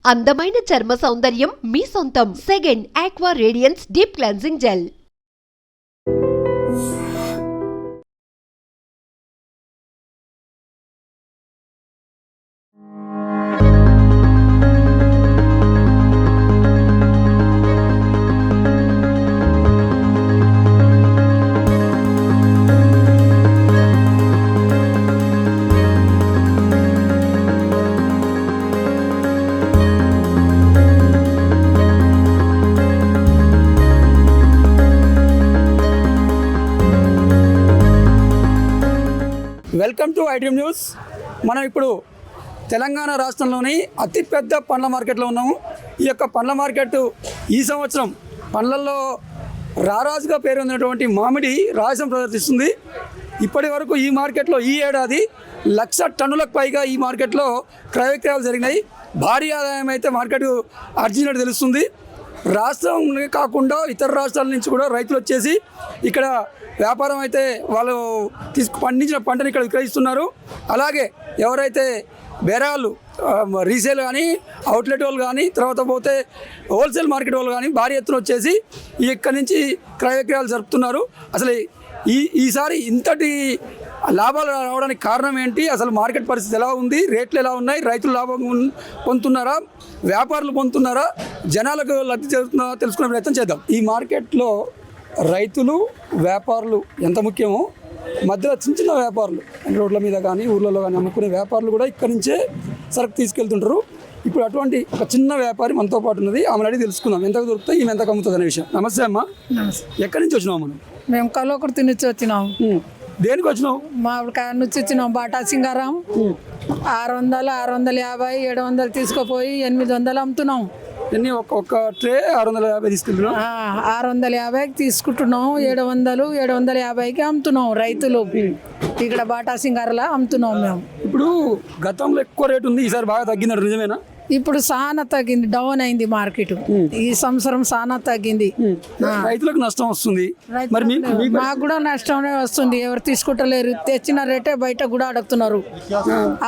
అందమైన చర్మ సౌందర్యం మీ సొంతం. Second aqua radiance deep cleansing gel. Welcome to iDream news. మనం ఇప్పుడు తెలంగాణ రాష్ట్రంలోని అతిపెద్ద పండ్ల మార్కెట్లో ఉన్నాము. ఈ యొక్క పండ్ల మార్కెట్ ఈ సంవత్సరం పండ్లల్లో రారాజుగా పేరు పొందినటువంటి మామిడి రాజసం ప్రదర్శిస్తుంది. ఇప్పటి వరకు ఈ మార్కెట్లో ఈ ఏడాది 1,00,000 టన్నులకు పైగా ఈ మార్కెట్లో క్రయ విక్రయాలు జరిగినాయి. భారీ ఆదాయం అయితే మార్కెట్ ఆర్జినట్టు తెలుస్తుంది. రాష్ట్రం కాకుండా ఇతర రాష్ట్రాల నుంచి కూడా రైతులు వచ్చేసి ఇక్కడ వ్యాపారం అయితే వాళ్ళు పండించిన పంటని ఇక్కడ విక్రయిస్తున్నారు. అలాగే ఎవరైతే బేరాలు రీసేల్ కానీ అవుట్లెట్ వాళ్ళు కానీ తర్వాత పోతే హోల్సేల్ మార్కెట్ వాళ్ళు కానీ భారీ ఎత్తున వచ్చేసి ఇక్కడి నుంచి క్రయ విక్రయాలు జరుపుతున్నారు. అసలు ఈసారి ఇంతటి లాభాలు రావడానికి కారణం ఏంటి, అసలు మార్కెట్ పరిస్థితి ఎలా ఉంది, రేట్లు ఎలా ఉన్నాయి, రైతులు లాభం పొందుతున్నారా, వ్యాపారులు పొందుతున్నారా, జనాలకు లబ్ధి జరుగుతుందా తెలుసుకునే ప్రయత్నం చేద్దాం. ఈ మార్కెట్లో రైతులు వ్యాపారులు ఎంత ముఖ్యమో మధ్యలో చిన్న చిన్న వ్యాపారులు రోడ్ల మీద కానీ ఊళ్ళలో కానీ అమ్ముకునే వ్యాపారులు కూడా ఇక్కడి నుంచే సరుకు తీసుకెళ్తుంటారు. ఇప్పుడు అటువంటి ఒక చిన్న వ్యాపారి మనతో పాటు ఉన్నది. ఆమెను అడిగి తెలుసుకుందాం ఎంతకు దొరుకుతాయి, ఈమె ఎంతకు అమ్ముతుంది అనే విషయం. నమస్తే అమ్మ. ఎక్కడి నుంచి వచ్చినావు? మేము కల్వకుర్తి నుంచి వచ్చినాము. దేనికి వచ్చినావు? మామిడికాయ నుంచి వచ్చినాం. బాటా సింగారం 600, 650, 700 తీసుకుపోయి 800 అమ్ముతున్నాం. ఎన్ని ఒక్క ట్రే 650 తీసుకెళ్తున్నాం. 650కి తీసుకుంటున్నాం. 700, 750కి అమ్ముతున్నాం. రైతులు ఇక్కడ బాటా సింగారలా అమ్ముతున్నాం మేము. ఇప్పుడు గతంలో ఎక్కువ రేటు ఉంది, ఈసారి బాగా తగ్గిందంట, నిజమేనా? ఇప్పుడు చాలా తగ్గింది, డౌన్ అయింది మార్కెట్. ఈ సంవత్సరం చాలా తగ్గింది. రైతులకు నష్టం వస్తుంది. మరి మాకు కూడా నష్టమే వస్తుంది. ఎవరు తీసుకుంటలేరు. తెచ్చిన రేటే బయట కూడా అడుగుతున్నారు.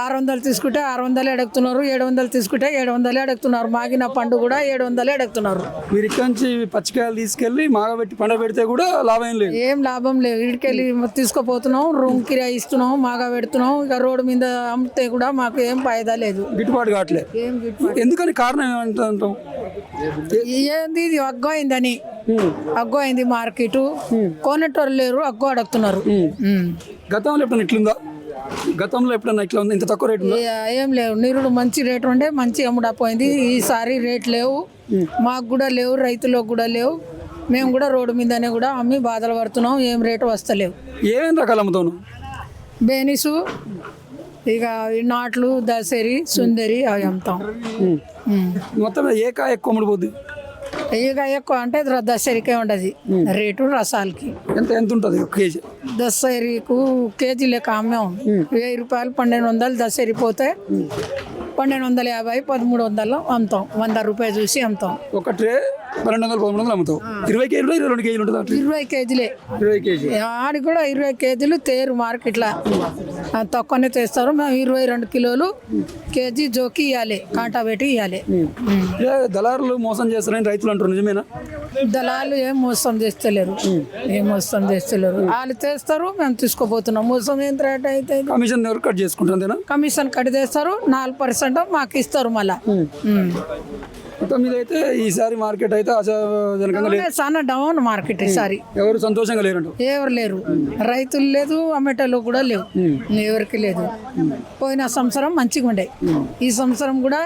600 తీసుకుంటే 600 అడుగుతున్నారు. 700 తీసుకుంటే 700 అడుగుతున్నారు. మాగిన పండు కూడా 700 అడుగుతున్నారు. మీరు ఇక్కడ నుంచి పచ్చికాయలు తీసుకెళ్లి మాగబెట్టి పండ పెడితే కూడా లాభం లేదు. ఏం లాభం లేదు. ఇక్కడికెళ్ళి తీసుకుపోతున్నాం, రూమ్ కిరాయి ఇస్తున్నాం, మాగా పెడుతున్నాం. ఇక రోడ్డు మీద అమ్మితే కూడా మాకు ఏం ఫాయిదా లేదు, గిట్టుబాటు కావట్లేదు. ఏం ఎందుకని కారణం ఏమంటాం? ఏంది ఇది అగ్గోయిందని, అగ్గోయింది మార్కెట్. కొనేటోళ్ళు లేరు, అగ్గో అడుగుతున్నారు. గతంలో ఎప్పుడన్నా ఇట్లుందా? గతంలో ఎప్పుడన్నా ఇట్లా ఉంది? ఇంత తక్కువ రేటు ఏం లేవు. నిరుడు మంచి రేటు ఉండే మంచి అమ్ముడపోయింది. ఈసారి రేట్ లేవు, మాకు కూడా లేవు, రైతులకు కూడా లేవు. మేము కూడా రోడ్డు మీదనే కూడా అమ్మి బాధలు పడుతున్నాం. ఏం రేటు వస్తలేవు. ఏమేమి రకాలు అమ్ముతాను? బేనిసు, ఇక నాట్లు, దసరి, సుందరి అవి అమ్ముతాం. మొత్తం ఏ కాయ ఎక్కువ అమ్ముడుపోద్ది? ఇక ఎక్కువ అంటే దసరికే ఉండదు రేటు. రసాలకి ఎంత ఉంటుంది ఒక కేజీ? దసరికి కేజీ లెక్క అమ్మాం. 1000 రూపాయలు 1200 దసరి పోతే 1250, 1300 అమ్ముతాం. 100 రూపాయలు చూసి అమ్ముతాం. ఒక ట్రే 1200, 1300 అమ్ముతాం. 20 కేజీలు 22 కేజీలు ఉంటుంది. 20 కేజీలే. 20 కేజీ ఆడికి కూడా 20 కేజీలు తేరు మార్కెట్లో తక్కువనే తెస్తారు. మేము 22 కిలోలు కేజీ జోకి ఇవ్వాలి, కాంటా పెట్టి ఇవ్వాలి. దళారులు మోసం చేస్తారని రైతులు అంటారు, నిజమేనా? దళాలు ఏం మోసం చేస్తలేరు, ఏం మోసం చేస్తలేరు. వాళ్ళు తెస్తారు, మేము తీసుకుపోతున్నాం. మోసం ఎంత రేట్ అయితే కమిషన్ ఎవరు కట్ చేసుకుంటారు? అంతేనా? కమిషన్ కట్ చేస్తారు. 4% మాకు ఇస్తారు. మళ్ళా మొత్తం మీద అయితే ఈసారి మార్కెట్ అయితే ఆశాజనకంగా చాలా డౌన్ మార్కెట్ ఈసారి. ఎవరు సంతోషంగా లేరు, ఎవరు లేరు. రైతులు లేదు, అమ్మేటోళ్ళు కూడా లేవు, ఎవరికి లేదు. పోయిన సంవత్సరం మంచిగా ఉండే, ఈ సంవత్సరం కూడా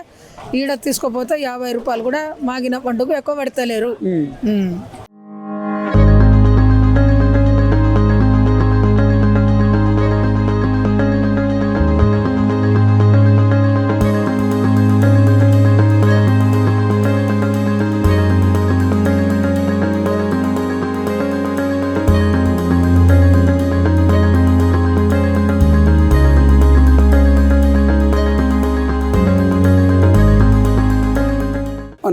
ఈడ తీసుకోపోతే 50 రూపాయలు కూడా మాగిన పండుగ ఎక్కువ పెడతలేరు.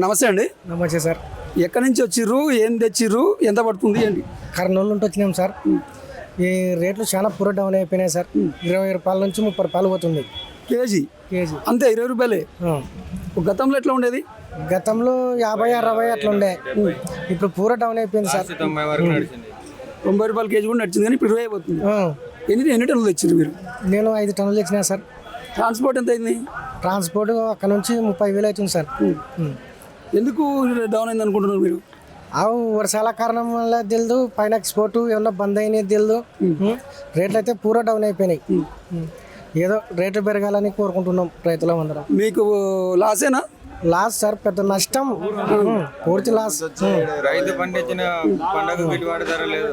నమస్తే అండి. నమస్తే సార్. ఎక్కడి నుంచి వచ్చిర్రు, ఏం తెచ్చిర్రు, ఎంత పడుతుంది ఏంటి? కర్నూలు నుండి వచ్చినాం సార్. ఈ రేట్లు చాలా పూర డౌన్ అయిపోయినాయి సార్. 20 రూపాయల నుంచి 30 రూపాయలు పోతుంది కేజీ. కేజీ అంతే 20 రూపాయలే. గతంలో ఎట్లా ఉండేది? గతంలో 50-60 అట్లా ఉండే. ఇప్పుడు పూర డౌన్ అయిపోయింది సార్. 90 రూపాయల కేజీ కూడా నడిచింది, కానీ ఇప్పుడు 20 అయిపోతుంది. ఎన్ని టన్నులు తెచ్చారు మీరు? నేను 5 టన్నులు తెచ్చినా సార్. ట్రాన్స్పోర్ట్ ఎంత అయింది? ట్రాన్స్పోర్ట్ అక్కడ నుంచి 30,000 అవుతుంది సార్. ఎందుకు డౌన్ అయింది అనుకుంటున్నారు మీరు? అవు వర్షాల కారణం వల్ల తెలియదు, పైన ఎక్స్పోర్ట్ ఏమన్నా బంద్ అయినది తెలియదు. రేట్లు అయితే పూర డౌన్ అయిపోయినాయి. ఏదో రేట్లు పెరగాలని కోరుకుంటున్నాం రైతులం అందరం. మీకు లాసేనా? లాస్ సార్, పెద్ద నష్టం, పూర్తి లాస్. రైతు పండించిన పంటకు గిట్టుబాటు ధర లేదు.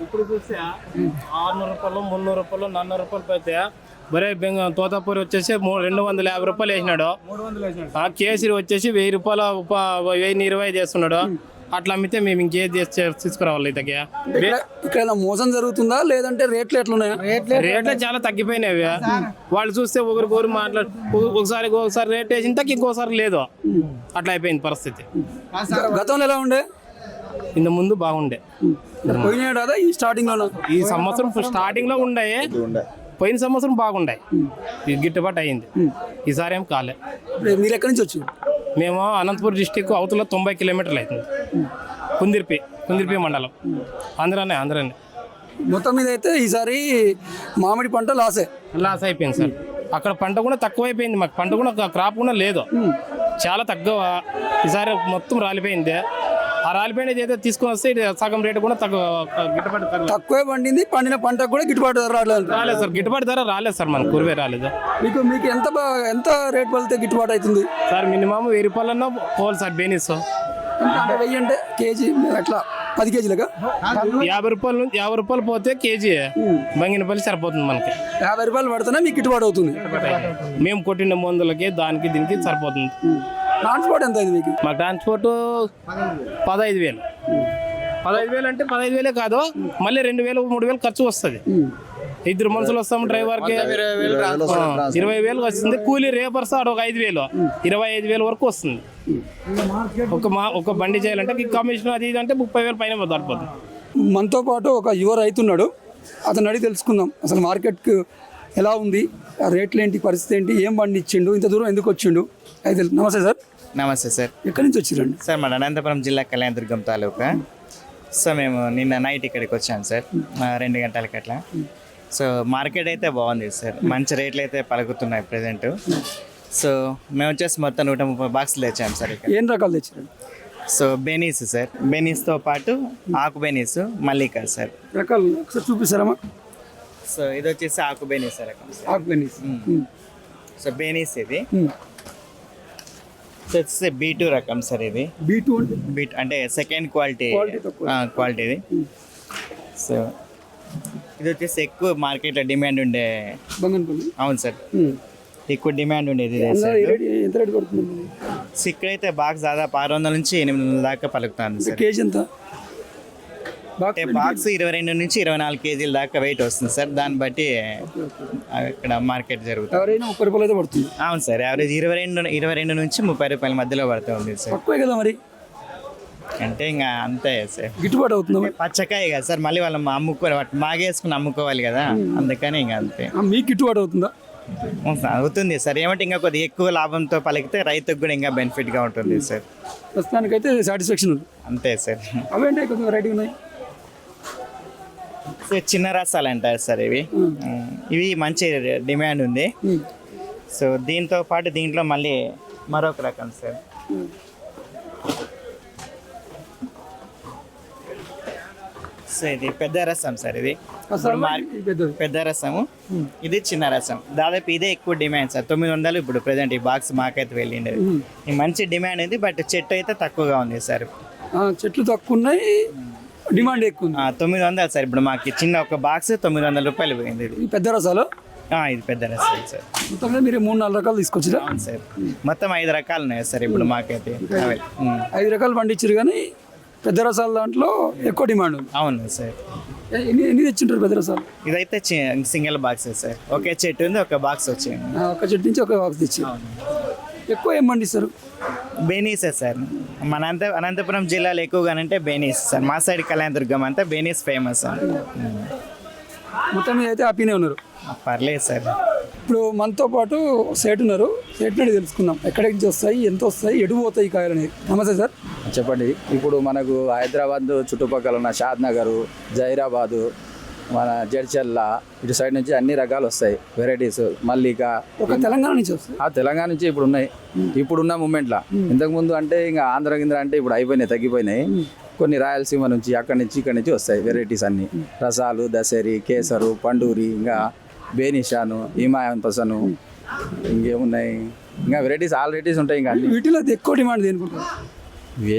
ఇప్పుడు చూస్తే 600 రూపాయలు, 300 రూపాయలు, 400 రూపాయలు పోతే బరే తోతాపూరి వచ్చేసి 250 రూపాయలు వేసినాడు. కేసరి వచ్చేసి 1000 రూపాయలు 1020 చేస్తున్నాడు. అట్లా అమ్మితే మేము ఇంకేది తీసుకురావాలి. ఇతకి ఇక్కడ మోసం జరుగుతుందా లేదంటే రేట్లు ఎట్లున్నాయా? రేట్లు చాలా తగ్గిపోయినాయి. వాళ్ళు చూస్తే ఒకరికొకరు ఒకసారి రేట్ వేసిన తగ్గ ఇంకోసారి లేదు. అట్లా అయిపోయింది పరిస్థితి. గతంలో ఎలా ఉండే? ఇంత ముందు బాగుండే. పోయినాడా ఈ స్టార్టింగ్ లో? ఈ సంవత్సరం స్టార్టింగ్ లో ఉండే, పోయిన సంవత్సరం బాగుండే, ఇది గిట్టుబాటు అయ్యింది. ఈసారి ఏం కాలే. మీరు ఎక్కడి నుంచి వచ్చారు? మేము అనంతపురం డిస్టిక్ అవతల 90 కిలోమీటర్లు అవుతుంది. కుందిర్పి మండలం. ఆంధ్రానే. మొత్తం మీద అయితే ఈసారి మామిడి పంట లాస్ అయిపోయింది సార్. అక్కడ పంట కూడా తక్కువ అయిపోయింది. మాకు పంట కూడా క్రాప్ కూడా లేదు, చాలా తక్కువ. ఈసారి మొత్తం రాలిపోయింది. ఆ రాలిపోయినది ఏదో తీసుకొని వస్తే సగం రేటు కూడా గిట్టుబాటు తక్కువే పండింది. పండిన పంటకు కూడా గిట్టుబాటు ధర రాలేదు సార్. గిట్టుబాటు ధర రాలేదు సార్, మన కురివే రాలేదు. మీకు ఎంత రేట్ పడితే గిట్టుబాటు అవుతుంది సార్? మినిమం 1000 రూపాయలన్నా పోవాలి సార్. బేనీస్ 1000 అంటే కేజీ అట్లా 10 కేజీలుగా 50 రూపాయలు పోతే కేజీ బంగినపల్లి సరిపోతుంది మనకి. 50 రూపాయలు పడితేనే మీకు గిట్టుబాటు అవుతుంది. మేము కొట్టిన మందులకి దానికి దీనికి సరిపోతుంది. ట్రాన్స్పోర్ట్ ఎంత అయింది మీకు? మా ట్రాన్స్పోర్ట్ 15,000. 15,000 అంటే 15,000 కాదు, మళ్ళీ 2,000-3,000 ఖర్చు వస్తుంది. 2 మనుషులు వస్తాము, డ్రైవర్కి 20,000 వస్తుంది. కూలీ రేపర్స్ ఆడ ఒక 5,000, 25,000 వరకు వస్తుంది. ఒక బండి చేయాలంటే కమిషన్ అది ఇది అంటే 30,000 పైన సరిపోతుంది. మనతో పాటు ఒక యువ రైతున్నాడు, అతను అడిగి తెలుసుకుందాం అసలు మార్కెట్కి ఎలా ఉంది, ఆ రేట్లు ఏంటి, పరిస్థితి ఏంటి, ఏం బండి ఇచ్చిండు, ఇంత దూరం ఎందుకు వచ్చిండు అయితే. నమస్తే సార్. నమస్తే సార్. ఎక్కడి నుంచి వచ్చిరండి? సార్ మన అనంతపురం జిల్లా కళ్యాణదుర్గం తాలూకా. సో మేము నిన్న నైట్ ఇక్కడికి వచ్చాం సార్, 2 గంటలకి అట్లా. సో మార్కెట్ అయితే బాగుంది సార్, మంచి రేట్లు అయితే పలుకుతున్నాయి ప్రజెంట్. సో మేము వచ్చేసి మొత్తం 130 బాక్సులు తెచ్చాం సార్ ఇక్కడ. ఏం రకాలు తెచ్చారండి? సో బెనీస్ సార్, బెనీస్తో పాటు ఆకు బెనీస్, మల్లిక సార్. రకాలు ఒకసారి చూపిస్తారమ్మా? సో ఇది వచ్చేసి ఆకు బెనీస్ సార్. ఆకు బెనీస్. సో బెనీస్ ఇది. సో వచ్చేసి B2 రకం సార్. ఇది B2 అంటే బీట్ అంటే సెకండ్ క్వాలిటీ ఇది. సో ఇది వచ్చేసి ఎక్కువ మార్కెట్లో డిమాండ్ ఉండే. బంగన్పల్లి. అవును సార్, ఎక్కువ డిమాండ్ ఉండేది ఇదే సార్. ఎంత రేట్ పడుతుంది? సో ఇక్కడైతే బాక్స్ దాదాపు 600 నుంచి 800 దాకా పలుకుతాను సార్. కేజీ ఎంత? అంటే బాక్స్ 22 నుంచి 24 కేజీల దాకా వెయిట్ వస్తుంది సార్. దాన్ని బట్టి ఇక్కడ మార్కెట్ జరుగుతుంది. ఎవరైనా 30 రూపాయలు అయితే పడుతుంది. అవును సార్, యావరేజ్ 22 నుంచి 30 రూపాయల మధ్యలో పడుతుంది సార్. తక్కువే కదా మరి. అంటే ఇంకా అంతే సార్, గిట్టుబాటు అవుతుంది. పచ్చకాయ కదా సార్, మళ్ళీ వాళ్ళు మాగేసుకుని అమ్ముకోవాలి కదా, అందుకని ఇంకా అంతే. మీకు గిట్టుబాటు అవుతుందా? అవుతుంది సార్. ఏమంటే ఇంకా కొద్దిగా ఎక్కువ లాభంతో పలికితే రైతుకు కూడా ఇంకా బెనిఫిట్గా ఉంటుంది సార్. ప్రస్తుతానికైతే సాటిస్ఫాక్షన్ ఉంది. అంతే సార్. అవేంటే కొంచెం వెరైటీ ఉన్నాయి. సో చిన్న రసాలు అంటారు సార్ ఇవి. ఇవి మంచి డిమాండ్ ఉంది. సో దీంతో పాటు దీంట్లో మళ్ళీ మరొక రకం సార్. సో ఇది పెద్ద రసం సార్. ఇది పెద్ద రసము, ఇది చిన్న రసం. దాదాపు ఇదే ఎక్కువ డిమాండ్ సార్. 900 ఇప్పుడు ప్రజెంట్ ఈ బాక్స్ మాకైతే వెళ్ళింది. ఈ మంచి డిమాండ్ ఉంది, బట్ చెట్టు అయితే తక్కువగా ఉంది సార్. చెట్లు తక్కువ ఉన్నాయి, డిమాండ్ ఎక్కువ ఉంది. 900 సార్. ఇప్పుడు మాకు చిన్న ఒక బాక్స్ 900 రూపాయలు పోయింది. ఈ పెద్ద రసాలు? ఇది పెద్ద రసం సార్. మొత్తంలో మీరు 3-4 రకాలు తీసుకొచ్చిరా? అవును సార్, మొత్తం 5 రకాలు ఉన్నాయి సార్ ఇప్పుడు మాకైతే. 5 రకాలు పండించారు, కానీ పెద్ద రసాల దాంట్లో ఎక్కువ డిమాండ్ ఉంది. అవును సార్. ఎన్ని తెచ్చింటారు పెద్ద రసాలు? ఇదైతే సింగిల్ బాక్స్ సార్. ఒకే చెట్టు ఉంది, ఒక బాక్స్ వచ్చింది. ఒక చెట్టు నుంచి ఒక బాక్స్ తెచ్చి. ఎక్కువ ఏం పండిస్తారు? బెనీసే సార్. మన అనంతపురం జిల్లాలో ఎక్కువగానంటే బెనీస్ సార్. మా సైడ్ కళ్యాణదుర్గం అంతా బెనీస్ ఫేమస్ సార్. మొత్తం మీద అయితే హ్యాపీనే ఉన్నారు? పర్లేదు సార్. ఇప్పుడు మనతో పాటు సేట్ ఉన్నారు. సేట్ నుండి తెలుసుకుందాం ఎక్కడి నుంచి వస్తాయి, ఎంత వస్తాయి, ఎటు పోతాయి ఈ కాయలు అనేది. నమస్తే సార్. చెప్పండి. ఇప్పుడు మనకు హైదరాబాద్ చుట్టుపక్కల ఉన్న షాద్ నగరు, జైరాబాదు, మన జడ్చల్ల ఇటు సైడ్ నుంచి అన్ని రకాలు వస్తాయి వెరైటీస్. మల్లిక ఒక తెలంగాణ నుంచి వస్తాయి. తెలంగాణ నుంచి ఇప్పుడు ఉన్నాయి. ఇప్పుడున్న మూమెంట్లో ఇంతకుముందు అంటే ఇంకా ఆంధ్ర గింద్ర అంటే ఇప్పుడు అయిపోయినాయి, తగ్గిపోయినాయి. కొన్ని రాయలసీమ నుంచి అక్కడి నుంచి ఇక్కడి నుంచి వస్తాయి వెరైటీస్ అన్నీ. రసాలు, దసరి, కేసరు, పండూరి, ఇంకా బేనిషాను, హిమాయన్ పసను, ఇంకేమున్నాయి ఇంకా వెరైటీస్ ఆల్ వెరైటీస్ ఉంటాయి. ఇంకా అన్ని వీటిలో ఎక్కువ డిమాండ్ దేనికుంటుంది?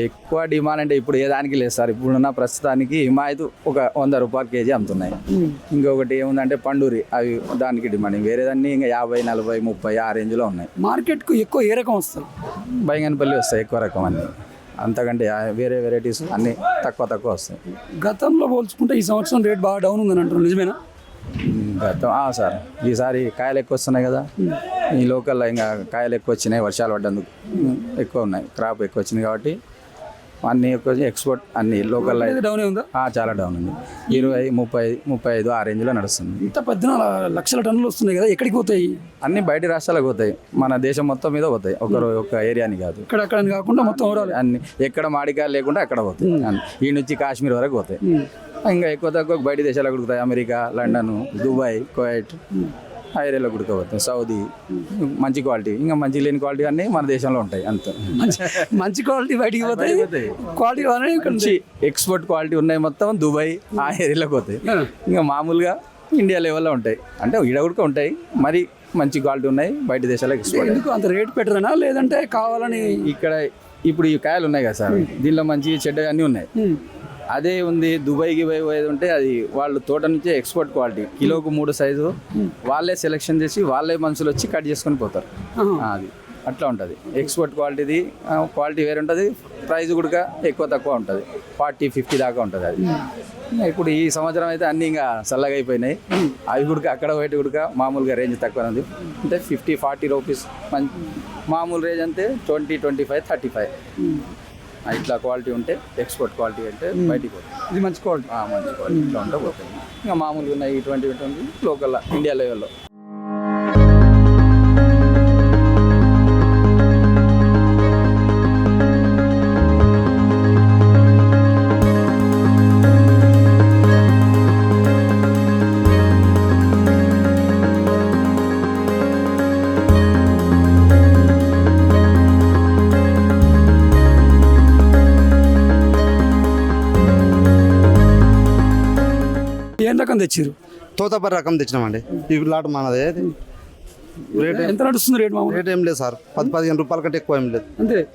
ఎక్కువ డిమాండ్ అంటే ఇప్పుడు ఏ దానికి లేదు సార్. ఇప్పుడున్న ప్రస్తుతానికి హిమాయత్ ఒక 100 రూపాయలు కేజీ అమ్ముతున్నాయి. ఇంకొకటి ఏముందంటే పండూరి, అవి దానికి డిమాండ్. వేరేదాన్ని ఇంకా 50, 40, 30 ఆ రేంజ్లో ఉన్నాయి. మార్కెట్కు ఎక్కువ ఏ రకం వస్తాయి? బైంగన్పల్లి వస్తాయి ఎక్కువ రకం అన్నీ. అంతకంటే వేరే వెరైటీస్ అన్నీ తక్కువ వస్తాయి. గతంలో పోల్చుకుంటే ఈ సంవత్సరం రేట్ బాగా డౌన్ ఉందని అంటారు, నిజమేనా? గతం సార్ ఈసారి కాయలు ఎక్కువ వస్తున్నాయి కదా. ఈ లోకల్లో ఇంకా కాయలు ఎక్కువ వచ్చినాయి, వర్షాలు పడ్డందుకు ఎక్కువ ఉన్నాయి. క్రాప్ ఎక్కువ వచ్చింది కాబట్టి అన్నీ ఎక్కువ ఎక్స్పోర్ట్ అన్ని లోకల్లో డౌన్ ఉందా? చాలా డౌన్ ఉంది. 20, 30, 35 ఆ రేంజ్లో నడుస్తుంది. ఇంత 14 లక్షల టన్నులు వస్తున్నాయి కదా, ఎక్కడికి పోతాయి? అన్ని బయట రాష్ట్రాలకు పోతాయి, మన దేశం మొత్తం మీద పోతాయి. ఒక ఏరియాని కాదు, ఇక్కడ కాకుండా మొత్తం ఓవరాల్ అన్ని ఎక్కడ మాడికాయలు లేకుండా అక్కడ పోతాయి. ఈ నుంచి కాశ్మీర్ వరకు పోతాయి. ఇంకా ఎక్కువ తక్కువ బయట దేశాలకు ఉడుకుతాయి. అమెరికా, లండన్, దుబాయ్, కువైట్ ఆ ఏరియాలో ఉడకపోతాయి. సౌదీ మంచి క్వాలిటీ, ఇంకా మంచి లేని క్వాలిటీ అన్నీ మన దేశంలో ఉంటాయి. అంత మంచి క్వాలిటీ బయటికి పోతాయి, క్వాలిటీ మంచి ఎక్స్పోర్ట్ క్వాలిటీ ఉన్నాయి మొత్తం దుబాయ్ ఆ ఏరియాలోకి పోతాయి. ఇంకా మామూలుగా ఇండియా లెవెల్లో ఉంటాయి, అంటే ఈడ కూడా ఉంటాయి. మరి మంచి క్వాలిటీ ఉన్నాయి, బయట దేశాలకు ఎక్స్పోర్ట్. ఎందుకు అంత రేట్ పెట్టరనా, లేదంటే కావాలని? ఇక్కడ ఇప్పుడు ఈ కాయలు ఉన్నాయి కదా సార్, దీనిలో మంచి చెడ్డ అన్నీ ఉన్నాయి. అదే ఉంది దుబాయ్కి పోయేది ఉంటే అది వాళ్ళు తోట నుంచే ఎక్స్పోర్ట్ క్వాలిటీ, కిలోకు 3 సైజు వాళ్ళే సెలెక్షన్ చేసి వాళ్ళే మనుషులు వచ్చి కట్ చేసుకొని పోతారు. అది అట్లా ఉంటుంది. ఎక్స్పోర్ట్ క్వాలిటీది క్వాలిటీ వేరే ఉంటుంది, ప్రైస్ కూడా ఎక్కువ తక్కువ ఉంటుంది. 40, 50 దాకా ఉంటుంది. అది ఇప్పుడు ఈ సంవత్సరం అయితే అన్నీ ఇంకా చల్లగా అయిపోయినాయి. అవి కూడా అక్కడ పోయేటి కూడా మామూలుగా రేంజ్ తక్కువ ఉంది. అంటే 50, 40 రూపీస్ మామూలు రేంజ్ అంటే 20, 25, 35 ఇట్లా క్వాలిటీ ఉంటే ఎక్స్పోర్ట్ క్వాలిటీ అంటే బయటికి పోతుంది. ఇది మంచి క్వాలిటీ. మంచి క్వాలిటీ ఇట్లా ఉంటే పోతుంది. ఇంకా మామూలుగా ఉన్నాయి 20 లోకల్ ఇండియా లెవెల్లో. ఏం రకం తెచ్చారు? తోతపర్రి రకం తెచ్చినామండి. ఈ లాట్ మనదే. రేట్ ఎంత నడుస్తుంది? రేట్ మామూలు రేట్ ఏం లేదు సార్, 10-15 రూపాయల కంటే ఎక్కువ ఏం లేదు.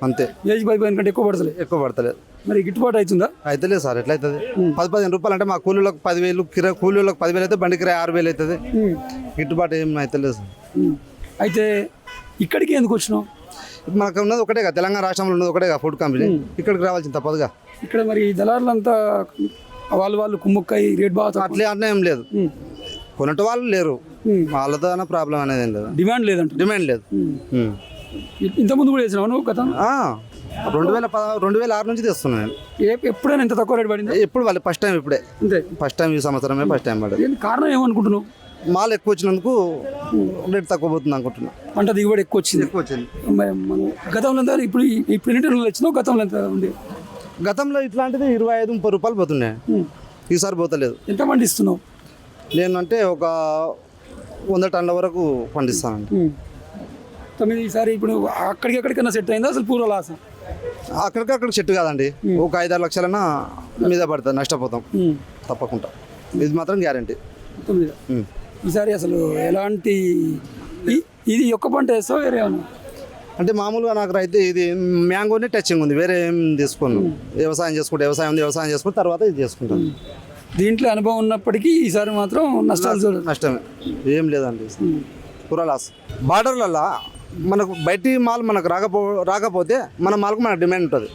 అంతే ఏజ్ 15 కంటే ఎక్కువ పడతలేదు. ఎక్కువ పడతలేదు. మరి గిట్టుబాటు అవుతుందా? అయితే లేదు సార్, ఎట్లా అవుతుంది? 10-15 రూపాయలు అంటే మా కూలీలకు 10,000, కిరా కూలీలకు 10,000 అయితే బండి కిరాయి 6,000 అవుతుంది. గిట్టుబాటు ఏం అయితే లేదు సార్. అయితే ఇక్కడికి ఎందుకు వచ్చినావు? మనకు ఉన్నది ఒకటే కదా, తెలంగాణ రాష్ట్రంలో ఉన్నది ఒకటే ఫుడ్ కంపెనీ. ఇక్కడికి రావాల్సింది తప్పదుగా. ఇక్కడ మరి దళారులంతా వాళ్ళు కుమ్ముక్కై రేట్ బాగా అట్లే అట్లా ఏం లేదు, కొనటి వాళ్ళు లేరు, వాళ్ళతో ప్రాబ్లం అనేది ఏం లేదు. డిమాండ్ లేదంట. డిమాండ్ లేదు. ఇంతకుముందు కూడా వేసినావు నువ్వు గతం? 2006 నుంచి తెస్తున్నాను. ఎప్పుడైనా ఇంత తక్కువ రేట్ పడింది? ఎప్పుడు వాళ్ళు ఫస్ట్ టైం, ఇప్పుడే ఫస్ట్ టైం, ఈ సంవత్సరమే ఫస్ట్ టైం పడింది. కారణం ఏమనుకుంటున్నావు? మాల్ ఎక్కువ వచ్చినందుకు రేట్ తక్కువ పోతుంది అనుకుంటున్నా. పంట దిగుబడి ఎక్కువ వచ్చింది. గతంలో ఎంత? ఇప్పుడు ఎన్ని టన్నులు వచ్చినావు? గతంలో ఎంత ఉంది? గతంలో ఇట్లాంటిది 25-30 రూపాయలు పోతున్నాయి. ఈసారి పోతలేదు. ఎంత పండిస్తున్నావు? నేను అంటే ఒక 100 టన్నుల వరకు పండిస్తానండి. ఈసారి ఇప్పుడు అక్కడికన్నా సెట్ అయిందా అసలు పూర్వ లాస్? అక్కడికక్కడ చెట్టు కాదండి, ఒక 5-6 లక్షలన్నా మీద పడుతుంది, నష్టపోతాం తప్పకుండా. ఇది మాత్రం గ్యారంటీ. ఈసారి అసలు ఎలాంటి ఇది ఒక్క పంట వేస్తావు వేరే ఏమన్నా? అంటే మామూలుగా నాకు రైతు ఇది మ్యాంగోనే టచింగ్ ఉంది, వేరే ఏం తీసుకున్నాను. వ్యవసాయం చేసుకుంటే వ్యవసాయం చేసుకుంటే తర్వాత ఇది చేసుకుంటాను. దీంట్లో అనుభవం ఉన్నప్పటికీ ఈసారి మాత్రం నష్టమే ఏం లేదండి, పూరా లాస్. బార్డర్లలో మనకు బయటి మాల్ మనకు రాకపోతే మన మాల్కు మనకు డిమాండ్ ఉంటుంది.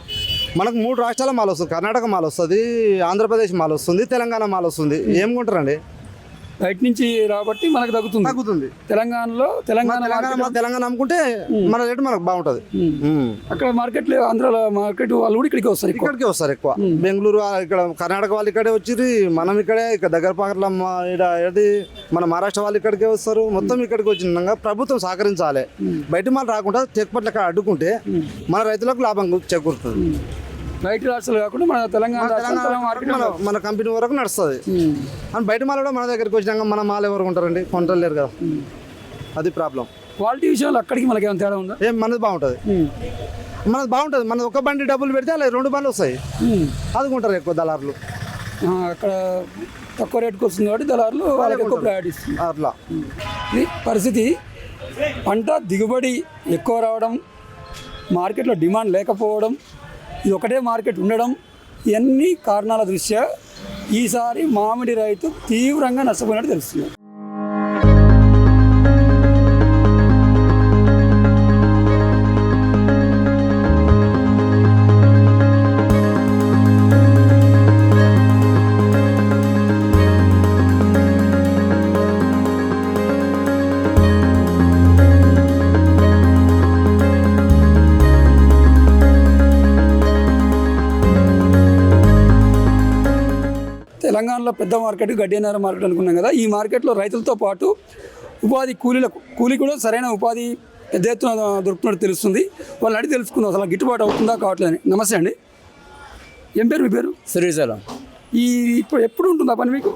మనకు 3 రాష్ట్రాల మాల్ వస్తుంది, కర్ణాటక మాల్ వస్తుంది, ఆంధ్రప్రదేశ్ మాల్ వస్తుంది, తెలంగాణ మాల్ వస్తుంది. ఏం కొంటారండి? బయట నుంచి రాబట్టి మనకు తగ్గుతుంది తెలంగాణలో తెలంగాణ తెలంగాణ అమ్ముకుంటే మన రేటు మనకు బాగుంటుంది. అక్కడ మార్కెట్లో ఆంధ్రాలో మార్కెట్ వాళ్ళు కూడా ఇక్కడికి వస్తారు ఎక్కువ. ఇక్కడికే వస్తారు ఎక్కువ. బెంగళూరు ఇక్కడ కర్ణాటక వాళ్ళు ఇక్కడే వచ్చి మనం ఇక్కడే ఇక్కడ దగ్గర పక్కల మన మహారాష్ట్ర వాళ్ళు ఇక్కడికే వస్తారు. మొత్తం ఇక్కడికి వచ్చినాక ప్రభుత్వం సహకరించాలి. బయట మాలు రాకుండా చెక్పట్ల అక్కడ అడ్డుకుంటే మన రైతులకు లాభం చేకూరుతుంది. బయట రాష్ట్రాలు కాకుండా మన తెలంగాణ మన కంపెనీ వరకు నడుస్తుంది. అని బయట మాలు కూడా మన దగ్గరికి వచ్చినాక మన మాలు ఎవరు ఉంటారండి, కొంటలేరు కదా, అది ప్రాబ్లం. క్వాలిటీ విషయంలో అక్కడికి మనకి ఏమైనా తేడా ఉందా? మనది బాగుంటుంది. మనది ఒక బండి డబ్బులు పెడితే అలా 2 బండ్లు వస్తాయి. అదుకుంటారు ఎక్కువ దళారులు. అక్కడ తక్కువ రేటుకి వస్తుంది కాబట్టి దళారులు వాళ్ళకి ఎక్కువ ప్రయారిటీ ఇస్తుంది. అట్లా ఇది పరిస్థితి. పంట దిగుబడి ఎక్కువ రావడం, మార్కెట్లో డిమాండ్ లేకపోవడం, ఇది ఒకటే మార్కెట్ ఉండడం, ఇవన్నీ కారణాల దృష్ట్యా ఈసారి మామిడి రైతు తీవ్రంగా నష్టపోయినట్టు తెలుస్తుంది. తెలంగాణలో పెద్ద మార్కెట్ గడ్డియన్నర మార్కెట్ అనుకున్నాం కదా. ఈ మార్కెట్లో రైతులతో పాటు ఉపాధి కూలీ కూడా సరైన ఉపాధి పెద్ద ఎత్తున దొరుకుతున్నట్టు తెలుస్తుంది. వాళ్ళని అడిగి తెలుసుకుందాం అసలు గిట్టుబాటు అవుతుందా కావట్లేదని. నమస్తే అండి, ఏం పేరు మీ పేరు? శ్రీశైలం. ఈ ఇప్పుడు ఎప్పుడు ఉంటుందా పని మీకు?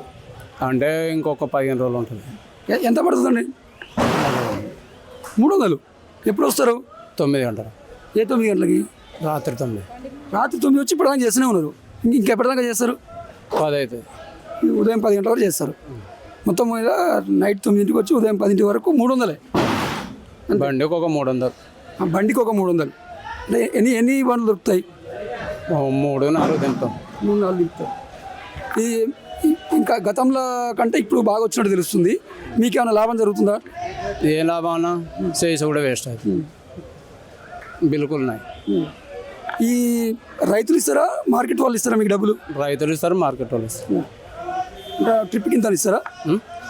అంటే ఇంకొక 15 రోజులు ఉంటుంది. ఎంత పడుతుందండి? 300. ఎప్పుడు వస్తారు? 9 గంటలు. ఏ 9 గంటలకి? రాత్రి 9. రాత్రి 9 వచ్చి ఇప్పుడు దాకా చేస్తూనే ఉన్నారు. ఇంకెప్పటిదాకా చేస్తారు? 10 అవుతుంది. ఉదయం 10 గంటల వరకు చేస్తారు. మొత్తం మీద నైట్ 9ంటికి వచ్చి ఉదయం 10 వరకు 300. బండికి ఒక 300. బండికి ఒక 300. అంటే ఎన్ని బండ్లు దొరుకుతాయి? 3-4 తింటాం. 3-4 దిగుతాయి. ఇంకా గతంలో కంటే ఇప్పుడు బాగా వచ్చినట్టు తెలుస్తుంది. మీకేమైనా లాభం జరుగుతుందా? ఏ లాభం అన్నా చేసి కూడా వేస్ట్ అవుతుంది. బిల్కుల్ ఉన్నాయి. ఈ రైతులు ఇస్తారా, మార్కెట్ వాళ్ళు ఇస్తారా మీకు డబ్బులు? రైతులు ఇస్తారు, మార్కెట్ వాళ్ళు ఇస్తారు. ఇంకా ట్రిప్కి ఇంత ఇస్తారా?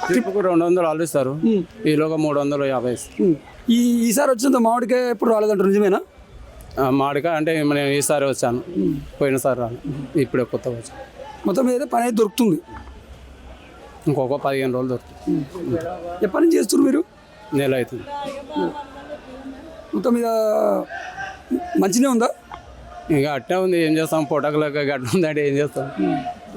ట్రిప్కు 200 వాళ్ళు ఇస్తారు. ఈలోగా 350 ఇస్తారు. ఈసారి వచ్చినంత మామిడికాయ ఎప్పుడు రాలేదంటారు, నిజమేనా? మామిడికాయ అంటే నేను ఈసారి వచ్చాను, పోయినసారి రాను, ఇప్పుడే కొత్తగా వచ్చాను. మొత్తం మీద పని అయితే దొరుకుతుంది. ఇంకొక 15 రోజులు దొరుకుతుంది. ఎప్పటి నుంచి చేస్తున్నారు మీరు? నెల అవుతుంది. మొత్తం మీద మంచిగా ఉందా? ఇంకా అట్టే ఉంది, ఏం చేస్తాం, పొటకలక గడ్డ ఉందంటే ఏం చేస్తాం,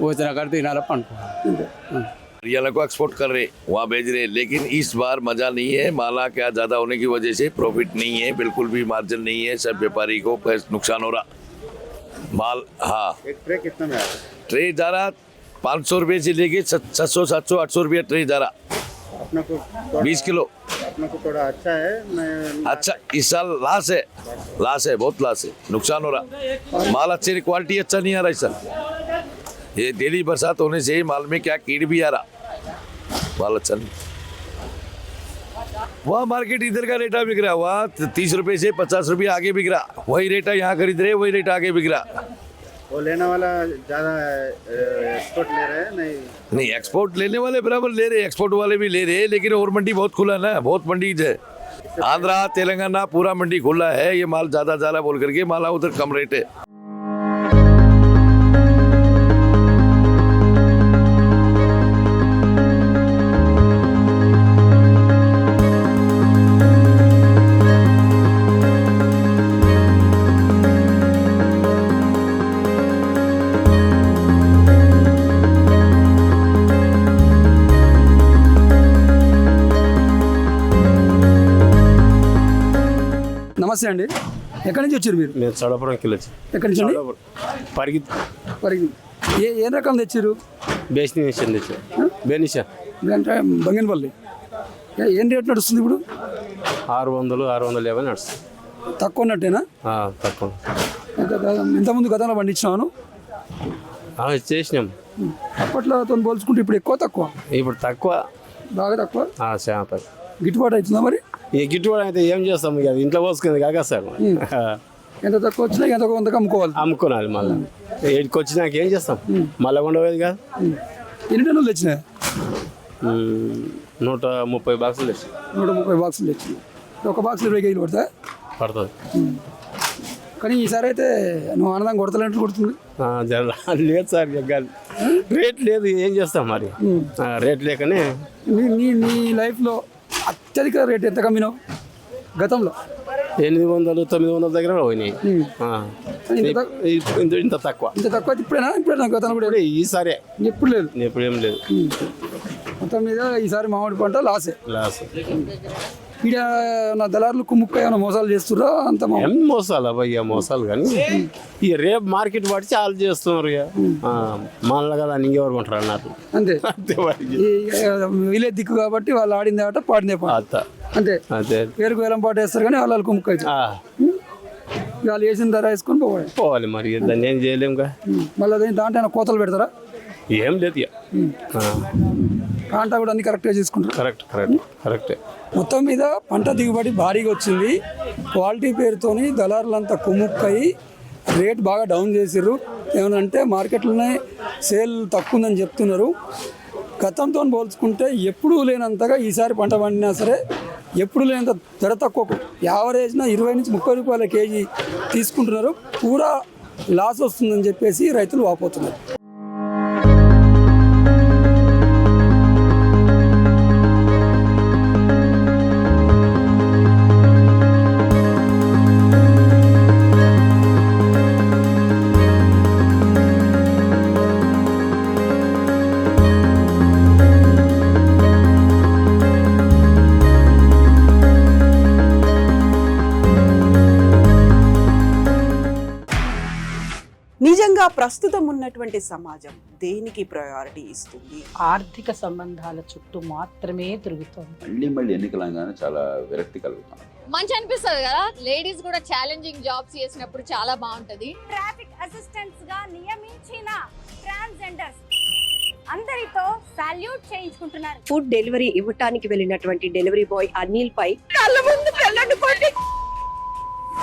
వచ్చిన కాడ తినాలా పండుకోవాలి. हरियाणा को एक्सपोर्ट कर रहे, वहाँ भेज रहे, लेकिन इस बार मजा नहीं है। माला क्या ज़्यादा होने की वजह से प्रॉफिट नहीं है, बिल्कुल भी मार्जिन नहीं है, सब व्यापारी को नुकसान हो रहा माल। हाँ, एक ट्रे कितना में आता है? ट्रे जा रहा 500 रुपये से लेके 700, 700, 800 रुपये ट्रे जा रहा। अपना को 20 किलो अपना को थोड़ा अच्छा है। अच्छा, इस साल लॉस है, बहुत लॉस है, नुकसान हो रहा। माल अच्छे, क्वालिटी अच्छा नहीं आ रहा इस साल। ये डेली बरसात होने से माल में क्या कीड़ भी आ रहा, माल अच्छा नहीं। वहाँ मार्केट इधर का रेटा बिक रहा, वहाँ 30 रुपये से 50 रुपये आगे बिक रहा। वही रेटा यहाँ खरीद रहे, वही रेट आगे बिक रहा। वो लेने वाला ज़्यादा एक्सपोर्ट ले रहे हैं? नहीं, एक्सपोर्ट लेने वाले बराबर ले रहे, एक्सपोर्ट वाले भी ले रहे, लेकिन और मंडी बहुत खुला ना, बहुत मंडी है। आंध्रा तेलंगाना पूरा मंडी खुला है। ये माल ज़्यादा बोल करके माला उधर कम रेट है। నమస్తే అండి, ఎక్కడి నుంచి వచ్చారు మీరు? నేను చడపురంకి వచ్చి. ఎక్కడి నుంచి అండి? పరిగి. ఏ రకం తెచ్చారు? బేనిషా తెచ్చారు. బేనిషా అంటే బంగినపల్లి. ఏం రేట్ నడుస్తుంది ఇప్పుడు? 600, 650 నడుస్తుంది. తక్కువ ఉన్నట్టేనా? తక్కువ. ఇంతకుముందు గతంలో పండించినాను, చేసినాం. అప్పట్లో పోల్చుకుంటే ఇప్పుడు ఎక్కువ తక్కువ? ఇప్పుడు తక్కువ, బాగా తక్కువ. గిట్టుబాటు అవుతుందా మరి? ఈ గిట్టుబాటు అయితే ఏం చేస్తాం, ఇక ఇంట్లో పోసుకుంది కాక సార్. ఎంత తక్కువ వచ్చినా ఎంత కొంతకు అమ్ముకోవాలి. మళ్ళీ ఏడికి వచ్చినాక ఏం చేస్తాం, మళ్ళీ ఉండవేది కాదు. ఎన్ని టన్నులు తెచ్చినాయి? 130 బాక్సులు తెచ్చి 130 బాక్సులు తెచ్చింది. ఒక బాక్స్ 20 కేజీలు పడతా. పడుతుంది. కానీ ఈసారి అయితే నువ్వు ఆనందం కొడతలేంటే కొడుతుంది. లేదు సార్, రేట్ లేదు, ఏం చేస్తాం మరి. రేట్ లేకనే నీ లైఫ్లో అత్యధిక రేట్ ఎంత కమ్మినావు గతంలో? 800-900 దగ్గర పోయినాయి. ఇంత తక్కువ. ఇంత తక్కువ ఇప్పుడేనా గతంలో కూడా? ఈసారి ఎప్పుడు లేదు, ఎప్పుడేం లేదు. మొత్తం మీద ఈసారి మామిడి పంట లాస్. ఇక్కడ నా దళారులు కుమ్ముక్క ఏమైనా మోసాలు చేస్తుర్రా? అంత ఏం మోసాలు అబ్బాయి, మోసాలు కానీ ఈ రేపు మార్కెట్ పట్టి చాలా చేస్తున్నారు. మనలో కదా ఇంకెవరు కొంటారు అన్నారు. అంతే అంతే. విలేజ్ దిక్కు కాబట్టి వాళ్ళు ఆడింది ఆట పాడిందే పాట. అంతే. పేరుకు వేలం పాట వేస్తారు కానీ వాళ్ళు కుమ్ముక్క అవుతుంది. వాళ్ళు వేసిన ధర వేసుకొని పోవాలి మరి. దాన్ని ఏం చేయలేముగా. మళ్ళీ దాంట్లో కోతలు పెడతారా? ఏం లేదు. కాంటా కూడా అన్ని కరెక్ట్గా చేసుకుంటారు. కరెక్టే. మొత్తం మీద పంట దిగుబడి భారీగా వచ్చింది. క్వాలిటీ పేరుతోని దళారులంతా కుమ్ముక్కయి రేట్ బాగా డౌన్ చేసిర్రు. ఏమనంటే మార్కెట్లోనే సేల్ తక్కువ ఉందని చెప్తున్నారు. గతంతో పోల్చుకుంటే ఎప్పుడూ లేనంతగా ఈసారి పంట పండినా సరే ఎప్పుడు లేనంత ధర తక్కువ, యావరేజ్న 20 నుంచి 30 రూపాయల కేజీ తీసుకుంటున్నారు. పూరా లాస్ వస్తుందని చెప్పేసి రైతులు వాపోతున్నారు. నిజంగా ప్రస్తుతం ఉన్నటువంటి సమాజం దేనికి ప్రయారిటీ ఇస్తుంది? ఆర్థిక సంబంధాల చుట్టూ మాత్రమే తిరుగుతోంది. మళ్ళీ ఎన్నికలంగానే చాలా విరక్తి కలుగుతాం. మంచి అనిపిస్తుంది కదా, లేడీస్ కూడా ఛాలెంజింగ్ జాబ్స్ చేసినప్పుడు చాలా బాగుంటది. ట్రాఫిక్ అసిస్టెంట్స్ గా నియమించిన ట్రాన్స్జెండర్స్ అందరితో సాల్యూట్ చేయించుకుంటున్నారు. ఫుడ్ డెలివరీ ఇవ్వటానికి వెళ్ళినటువంటి డెలివరీ బాయ్ అనిల్ పై కళ్ళ ముందు